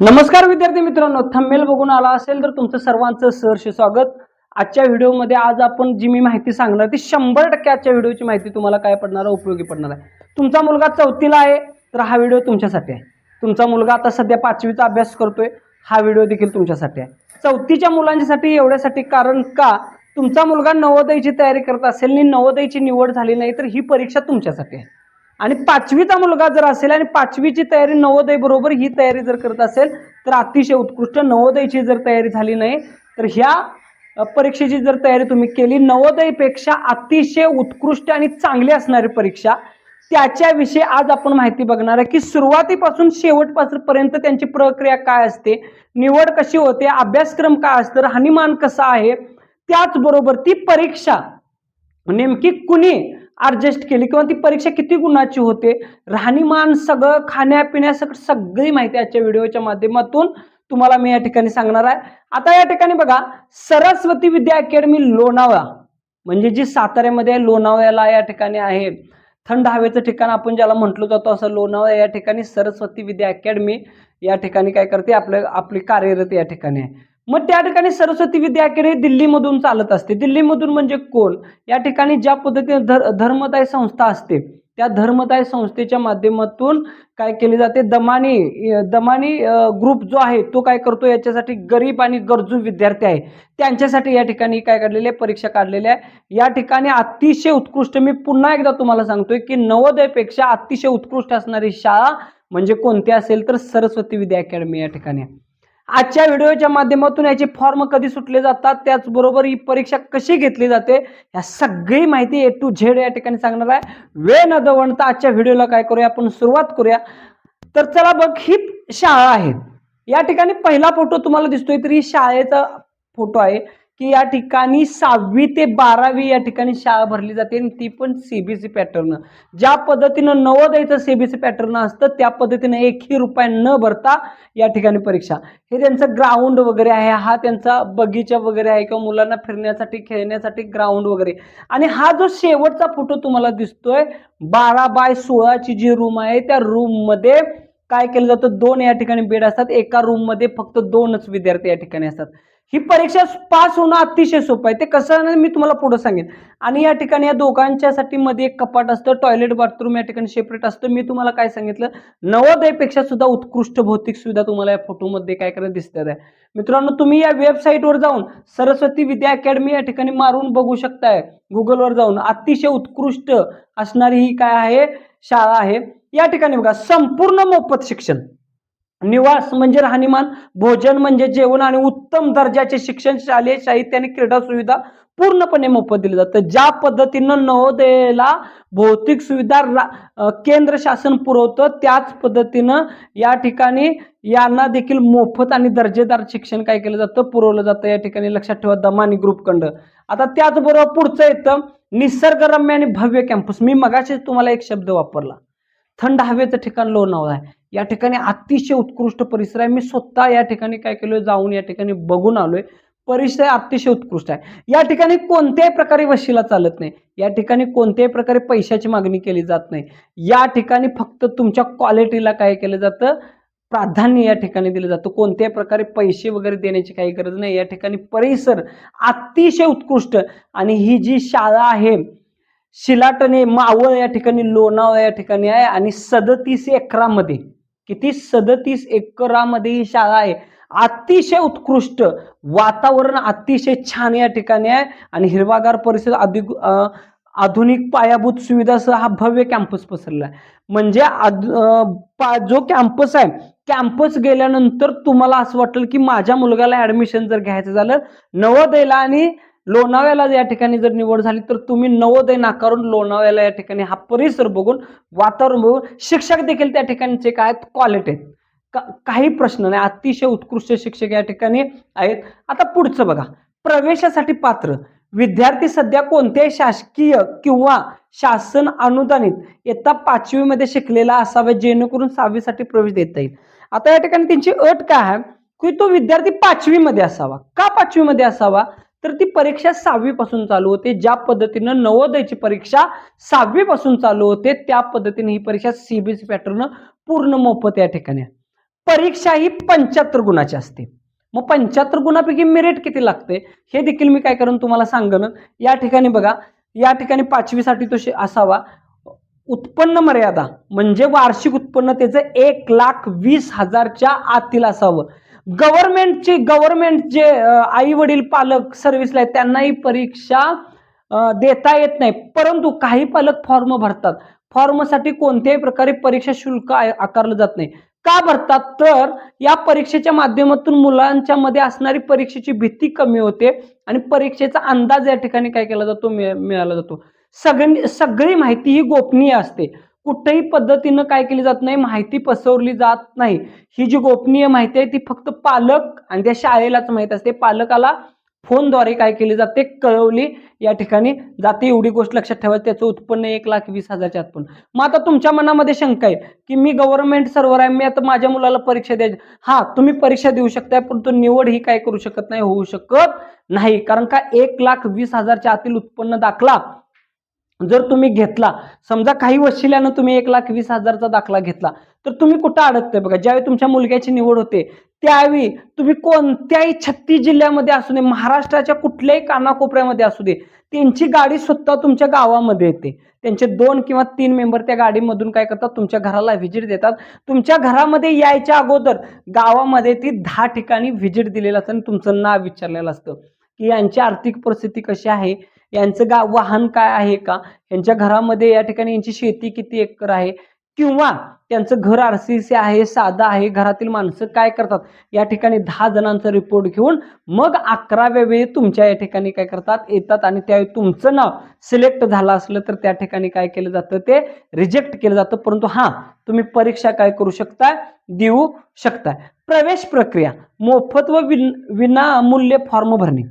नमस्कार विद्यार्थी मित्रांनो, थंबनेल बघून आला असेल तर तुमचं सर्वांचं सहर्ष स्वागत। आजच्या व्हिडिओमध्ये आज आपण जी मी माहिती सांगणार ती 100% आजच्या व्हिडिओची माहिती तुम्हाला काय पडणार आहे, उपयोगी पडणार आहे। तुमचा मुलगा 4थीला आहे तर हा व्हिडिओ तुमच्यासाठी आहे। तुमचा मुलगा आता सध्या 5वीचा अभ्यास करतोय, हा व्हिडिओ देखील तुमच्यासाठी आहे। 4थीच्या मुलांसाठी एवढ्यासाठी कारण का तुमचा मुलगा नवोदयची तयारी करत असेल आणि नवोदयची निवड झाली नाही तर ही परीक्षा तुमच्यासाठी आहे। आणि 5वीचा मुलगा जर असेल आणि 5वीची तयारी नवोदय बरोबर ही तयारी जर करत असेल तर अतिशय उत्कृष्ट। नवोदयची जर तयारी झाली नाही तर ह्या परीक्षेची जर तयारी तुम्ही केली, नवोदयपेक्षा अतिशय उत्कृष्ट आणि चांगली असणारी परीक्षा, त्याच्याविषयी आज आपण माहिती बघणार आहे की सुरुवातीपासून शेवटपर्यंत त्यांची प्रक्रिया काय असते, निवड कशी होते, अभ्यासक्रम काय असतो, राहणीमान कसा आहे, त्याचबरोबर ती परीक्षा नेमकी कुणी ऍडजस्ट केली किंवा ती परीक्षा किती गुणाची होते, राहणीमान सगळं खाण्यापिण्यासकट सगळी माहिती आजच्या व्हिडिओच्या माध्यमातून तुम्हाला मी या ठिकाणी सांगणार आहे। आता या ठिकाणी बघा, सरस्वती विद्या अकॅडमी लोणावळा म्हणजे जी साताऱ्यामध्ये आहे, लोणावळ्याला या ठिकाणी आहे। थंड हवेचं ठिकाण आपण ज्याला म्हटलं जातो असं लोणावळा या ठिकाणी सरस्वती विद्या अकॅडमी या ठिकाणी काय करते, आपली कार्यरत या ठिकाणी आहे। मग त्या ठिकाणी सरस्वती विद्या अकॅडमी दिल्लीमधून चालत असते। दिल्लीमधून म्हणजे कोण, या ठिकाणी ज्या पद्धतीने धर्मदाय संस्था असते त्या धर्मदाय संस्थेच्या माध्यमातून काय केले जाते, दमानी ग्रुप जो आहे तो काय करतो, याच्यासाठी गरीब आणि गरजू विद्यार्थी आहे त्यांच्यासाठी या ठिकाणी काय काढलेले, परीक्षा काढलेल्या आहे। या ठिकाणी अतिशय उत्कृष्ट, मी पुन्हा एकदा तुम्हाला सांगतोय की नवोदयपेक्षा अतिशय उत्कृष्ट असणारी शाळा म्हणजे कोणती असेल तर सरस्वती विद्या अकॅडमी या ठिकाणी। आजच्या व्हिडिओच्या माध्यमातून याचे फॉर्म कधी सुटले जातात, त्याचबरोबर ही परीक्षा कशी घेतली जाते, या सगळी माहिती A to Z या ठिकाणी सांगणार आहे। वेळ न दवडता आजच्या व्हिडिओला काय करूया, आपण सुरुवात करूया। तर चला बघ, ही शाळा आहे। या ठिकाणी पहिला फोटो तुम्हाला दिसतोय तर ही शाळेचा फोटो आहे की या ठिकाणी 6वी ते 12वी या ठिकाणी शाळा भरली जाते आणि ती पण सीबीएसई पॅटर्न। ज्या पद्धतीनं नवोदयचं सीबीएसई पॅटर्न असतं त्या पद्धतीने 1ही रुपया न भरता या ठिकाणी परीक्षा। हे त्यांचं ग्राउंड वगैरे आहे, हा त्यांचा बगीचा वगैरे आहे किंवा मुलांना फिरण्यासाठी खेळण्यासाठी ग्राउंड वगैरे। आणि हा जो शेवटचा फोटो तुम्हाला दिसतोय 12x16ची जी रूम आहे त्या रूम मध्ये काय केलं जातं, 2 या ठिकाणी बेड असतात, एका रूम मध्ये फक्त 2च विद्यार्थी या ठिकाणी असतात। ही परीक्षा पास होणं अतिशय सोपं आहे, ते कसं मी तुम्हाला पुढे सांगेन। आणि या ठिकाणी या दोघांच्यासाठी मध्ये एक कपाट असतं, टॉयलेट बाथरूम या ठिकाणी सेपरेट असतं। मी तुम्हाला काय सांगितलं, नवोदयपेक्षा सुद्धा उत्कृष्ट भौतिक सुविधा तुम्हाला या फोटोमध्ये काय करत दिसतात आहे। मित्रांनो, तुम्ही या वेबसाईटवर जाऊन सरस्वती विद्या अकॅडमी या ठिकाणी मारून बघू शकताय, गुगलवर जाऊन। अतिशय उत्कृष्ट असणारी ही काय आहे, शाळा आहे। या ठिकाणी बघा, संपूर्ण मोफत शिक्षण, निवास म्हणजे राहणीमान, भोजन म्हणजे जेवण आणि उत्तम दर्जाचे शिक्षण, शालेय साहित्य आणि क्रीडा सुविधा पूर्णपणे मोफत दिले जातं। ज्या पद्धतीनं नवोदयला भौतिक सुविधा केंद्र शासन पुरवतं त्याच पद्धतीनं या ठिकाणी यांना देखील मोफत आणि दर्जेदार शिक्षण काय केलं जातं, पुरवलं जातं। या ठिकाणी लक्षात ठेवा, दमानी ग्रुप कंड। आता त्याचबरोबर पुढचं येतं निसर्गरम्य आणि भव्य कॅम्पस। मी मगाशीच तुम्हाला एक शब्द वापरला, थंड हवेचं ठिकाण लोणावळा आहे। या ठिकाणी अतिशय उत्कृष्ट परिसर आहे। मी स्वतः या ठिकाणी काय केलं, जाऊन या ठिकाणी बघून आलोय। परिसर अतिशय उत्कृष्ट आहे। या ठिकाणी कोणत्याही प्रकारे वशिला चालत नाही, या ठिकाणी कोणत्याही प्रकारे पैशाची मागणी केली जात नाही। या ठिकाणी फक्त तुमच्या क्वालिटीला काय केलं जातं, प्राधान्य या ठिकाणी दिलं जातं। कोणत्याही प्रकारे पैसे वगैरे देण्याची काही गरज नाही। या ठिकाणी परिसर अतिशय उत्कृष्ट। आणि ही जी शाळा आहे शिलाटणे मावळ या ठिकाणी लोणावळा या ठिकाणी आहे आणि 37 एकरामध्ये, किती 37 एकरामध्ये ही शाळा आहे। अतिशय उत्कृष्ट वातावरण, अतिशय छान या ठिकाणी आहे आणि हिरवागार परिसर, आधुनिक पायाभूत सुविधासह हा भव्य कॅम्पस पसरला आहे। म्हणजे जो कॅम्पस आहे, कॅम्पस गेल्यानंतर तुम्हाला असं वाटेल की माझ्या मुलगाला ऍडमिशन जर घ्यायचं झालं नवोदयला आणि लोणावळ्याला या ठिकाणी जर निवड झाली तर तुम्ही नवोदय नाकारून लोणावळ्याला या ठिकाणी हा परिसर बघून, वातावरण बघून, शिक्षक देखील त्या ठिकाणचे काय क्वालिटी आहेत, काही प्रश्न नाही, अतिशय उत्कृष्ट शिक्षक या ठिकाणी आहेत। आता पुढचं बघा, प्रवेशासाठी पात्र विद्यार्थी सध्या कोणत्याही शासकीय किंवा शासन अनुदानित इयत्ता 5वी मध्ये शिकलेला असावा जेणेकरून 6वी साठी प्रवेश देता येईल। आता या ठिकाणी त्यांची अट काय आहे की तो विद्यार्थी 5वी मध्ये असावा। का 5वी मध्ये असावा, तर ती परीक्षा 6वी पासून चालू होते। ज्या पद्धतीनं नवोदयची परीक्षा 6वी पासून चालू होते त्या पद्धतीने ही परीक्षा सीबीएसई पॅटर्न पूर्ण मोफत या ठिकाणी। परीक्षा ही 75 गुणाची असते. मग 75 गुणापैकी मेरिट किती लागते हे देखील मी काय करून तुम्हाला सांगन. या ठिकाणी बघा, या ठिकाणी 5वी साठी तो असावा. उत्पन्न मर्यादा म्हणजे वार्षिक उत्पन्न त्याचं 1,20,000च्या आतील असावं. गव्हर्नमेंट जे आई वडील पालक सर्व्हिसला आहेत त्यांनाही परीक्षा देता येत नाही, परंतु काही पालक फॉर्म भरतात. फॉर्मसाठी कोणत्याही प्रकारे परीक्षा शुल्क आकारलं जात नाही. का भरतात तर या परीक्षेच्या माध्यमातून मुलांच्या मध्ये असणारी परीक्षेची भीती कमी होते आणि परीक्षेचा अंदाज या ठिकाणी काय केला जातो, मिळाला जातो. सगळी माहिती ही गोपनीय असते. कुठेही पद्धतीनं काय केली जात नाही, माहिती पसरवली जात नाही. ही जी गोपनीय माहिती आहे ती फक्त पालक आणि त्या शाळेलाच माहित असते. पालकाला फोनद्वारे काय केली जाते, कळवली या ठिकाणी जाते. एवढी गोष्ट लक्षात ठेवा, त्याचं उत्पन्न 1,20,000च्या आत पण. मग आता तुमच्या मनामध्ये शंका आहे की मी गव्हर्नमेंट सर्व्हर आहे, मी आता माझ्या मुलाला परीक्षा द्यायची. हा, तुम्ही परीक्षा देऊ शकताय, परंतु निवड ही काय करू शकत नाही, होऊ शकत नाही. कारण का 1,20,000च्या आतील उत्पन्न दाखला जर तुम्ही घेतला, समजा काही वशिल्यानं तुम्ही 1,20,000चा दाखला घेतला, तर तुम्ही कुठं अडकताय बघा. ज्यावेळी तुमच्या मुलग्याची निवड होते त्यावेळी तुम्ही कोणत्याही 36 जिल्ह्यामध्ये असू दे, महाराष्ट्राच्या कुठल्याही कानाकोपऱ्यामध्ये असू दे, त्यांची गाडी स्वतः तुमच्या गावामध्ये येते. त्यांचे 2 किंवा 3 मेंबर त्या गाडीमधून काय करतात, तुमच्या घराला व्हिजिट देतात. तुमच्या घरामध्ये यायच्या अगोदर गावामध्ये ती 10 ठिकाणी व्हिजिट दिलेलं असतं आणि तुमचं नाव विचारलेलं असतं की यांची आर्थिक परिस्थिती कशी आहे, यांचं वाहन काय आहे का, यांच्या घरामध्ये या ठिकाणी यांची शेती किती एकर आहे, किंवा त्यांचं घर आरसीसी आहे, साधं आहे, घरातील माणसं काय करतात, या ठिकाणी 10 जणांचा रिपोर्ट घेऊन मग 11व्या वेळी तुमच्या या ठिकाणी काय करतात, येतात आणि त्यावेळी तुमचं नाव सिलेक्ट झालं असलं तर त्या ठिकाणी काय केलं जातं, ते रिजेक्ट केलं जातं. परंतु हां, तुम्ही परीक्षा काय करू शकता, देऊ शकता. प्रवेश प्रक्रिया मोफत व विनामूल्य फॉर्म भरणे.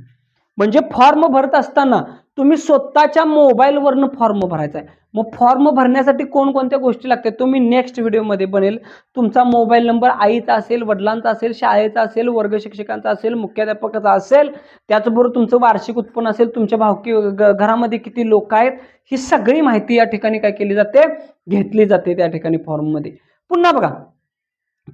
म्हणजे फॉर्म भरत असताना तुम्ही स्वतःच्या मोबाईलवरनं फॉर्म भरायचा आहे. मग फॉर्म भरण्यासाठी कोणकोणत्या गोष्टी लागतात तो मी नेक्स्ट व्हिडिओमध्ये बनेल. तुमचा मोबाईल नंबर आईचा असेल, वडिलांचा असेल, शाळेचा असेल, वर्ग शिक्षकांचा असेल, मुख्याध्यापकाचा असेल, त्याचबरोबर तुमचं वार्षिक उत्पन्न असेल, तुमच्या घरामध्ये किती लोक आहेत, ही सगळी माहिती या ठिकाणी काय केली जाते, घेतली जाते त्या ठिकाणी फॉर्ममध्ये. पुन्हा बघा,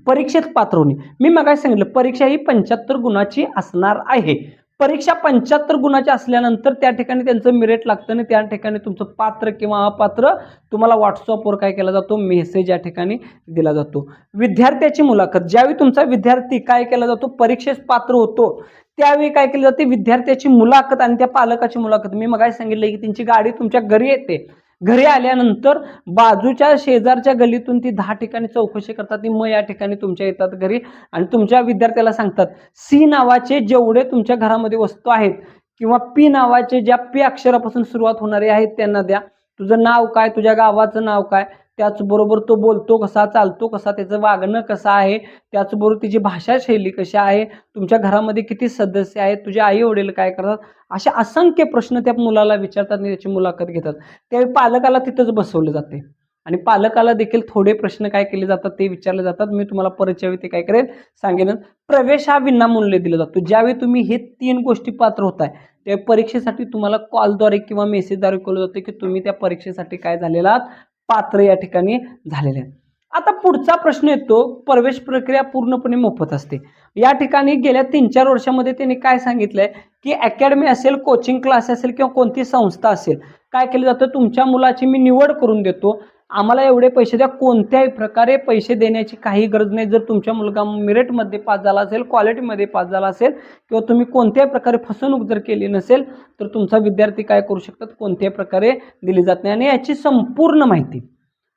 परीक्षेत पात्र होणे. मी मगाशी सांगितलं परीक्षा ही 75 गुणाची असणार आहे. परीक्षा 75 गुणाची असल्यानंतर त्या ठिकाणी त्यांचं मेरिट लागतं आणि त्या ठिकाणी तुमचं पात्र किंवा अपात्र तुम्हाला व्हॉट्सअपवर काय केला जातो, मेसेज या ठिकाणी दिला जातो. विद्यार्थ्याची मुलाखत. ज्यावेळी तुमचा विद्यार्थी काय केला जातो, परीक्षेस पात्र होतो, त्यावेळी काय केलं जाते, विद्यार्थ्याची मुलाखत आणि त्या पालकाची मुलाखत. मी मगाशी सांगितलं की त्यांची गाडी तुमच्या घरी येते. घरी आल्यानंतर बाजूच्या शेजारच्या गल्लीतून ती 10 ठिकाणी चौकशी करतात. ती मग या ठिकाणी तुमच्या येतात घरी आणि तुमच्या विद्यार्थ्याला सांगतात सी नावाचे जेवढे तुमच्या घरामध्ये वस्तू आहेत किंवा पी नावाचे ज्या पी अक्षरापासून सुरुवात होणारे आहेत त्यांना द्या. तुझं नाव काय, तुझ्या गावाचं नाव काय, त्याचबरोबर तो बोलतो कसा, चालतो कसा, त्याचं वागणं कसं आहे, त्याचबरोबर तिची भाषा शैली कशी आहे, तुमच्या घरामध्ये किती सदस्य आहेत, तुझे आई वडील काय करतात, अशा असंख्य प्रश्न त्या मुलाला विचारतात आणि त्याची मुलाखत घेतात. त्यावेळी पालकाला तिथंच बसवलं जाते आणि पालकाला देखील थोडे प्रश्न काय केले जातात ते विचारले जातात. मी तुम्हाला परतच्या वेळी ते काय करेन सांगेन. प्रवेश हा विनामूल्य दिला जातो. ज्यावेळी तुम्ही हे 3 गोष्टी पात्र होताय त्या परीक्षेसाठी तुम्हाला कॉलद्वारे किंवा मेसेजद्वारे कळलं जातं की तुम्ही त्या परीक्षेसाठी काय झालेला आहात, पात्र या ठिकाणी झालेले आहेत. आता पुढचा प्रश्न येतो, प्रवेश प्रक्रिया पूर्णपणे मोफत असते. या ठिकाणी गेल्या 3-4 वर्षामध्ये त्यांनी काय सांगितलंय की अकॅडमी असेल, कोचिंग क्लास असेल किंवा कोणती संस्था असेल, काय केलं जातं, तुमच्या मुलाची मी निवड करून देतो, आम्हाला एवढे पैसे द्या. कोणत्याही प्रकारे पैसे देण्याची काही गरज नाही. जर तुमचा मुलगा मेरिटमध्ये पास झाला असेल, क्वालिटीमध्ये पास झाला असेल किंवा तुम्ही कोणत्याही प्रकारे फसवणूक जर केली नसेल तर तुमचा विद्यार्थी काय करू शकतात, कोणत्याही प्रकारे दिली जात नाही. आणि याची संपूर्ण माहिती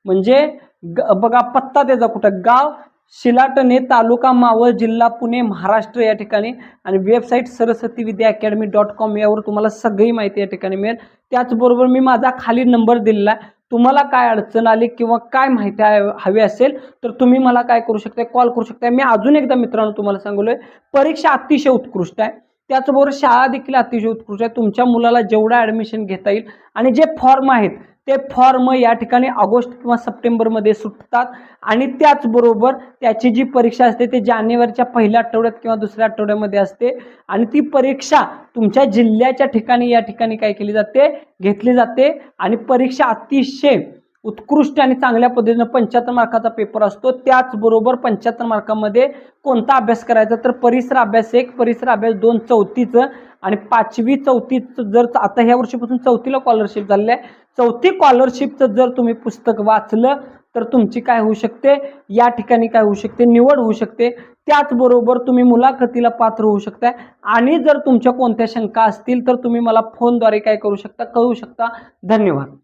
म्हणजे बघा, पत्ता त्याचा कुठं, गाव शिलाटणे, तालुका मावळ, जिल्हा पुणे, महाराष्ट्र या ठिकाणी, आणि वेबसाईट सरस्वतीविद्याअकॅडमी.com यावर तुम्हाला सगळी माहिती या ठिकाणी मिळेल. त्याचबरोबर मी माझा खाली नंबर दिलेला आहे. तुम्हाला काय अडचण आली किंवा काय माहिती हवी असेल तर तुम्ही मला काय करू शकता, कॉल करू शकता. मी अजून एकदा मित्रांनो तुम्हाला सांगलोय, परीक्षा अतिशय उत्कृष्ट आहे, त्याचबरोबर शाळा देखील अतिशय उत्कृष्ट आहे. तुमच्या मुलाला जेवढं ॲडमिशन घेता येईल आणि जे फॉर्म आहेत ते फॉर्म या ठिकाणी ऑगस्ट किंवा सप्टेंबरमध्ये सुटतात आणि त्याचबरोबर त्याची जी परीक्षा असते ते जानेवारीच्या पहिल्या आठवड्यात किंवा दुसऱ्या आठवड्यामध्ये असते आणि ती परीक्षा तुमच्या जिल्ह्याच्या ठिकाणी या ठिकाणी काय केली जाते, घेतली जाते. आणि परीक्षा अतिशय उत्कृष्ट आणि चांगल्या पद्धतीनं 75 मार्काचा पेपर असतो. त्याचबरोबर 75 मार्कामध्ये कोणता अभ्यास करायचा तर परिसर अभ्यास 1, परिसर अभ्यास 2, चौथीचं आणि 5वी 4थीचं जर आता ह्या वर्षीपासून 4थीला स्कॉलरशिप झालेली आहे, 4थी स्कॉलरशिपचं जर तुम्ही पुस्तक वाचलं तर तुमची काय होऊ शकते, या ठिकाणी काय होऊ शकते, निवड होऊ शकते. त्याचबरोबर तुम्ही मुलाखतीला पात्र होऊ शकता. आणि जर तुमच्या कोणत्या शंका असतील तर तुम्ही मला फोनद्वारे काय करू शकता, कळवू शकता. धन्यवाद.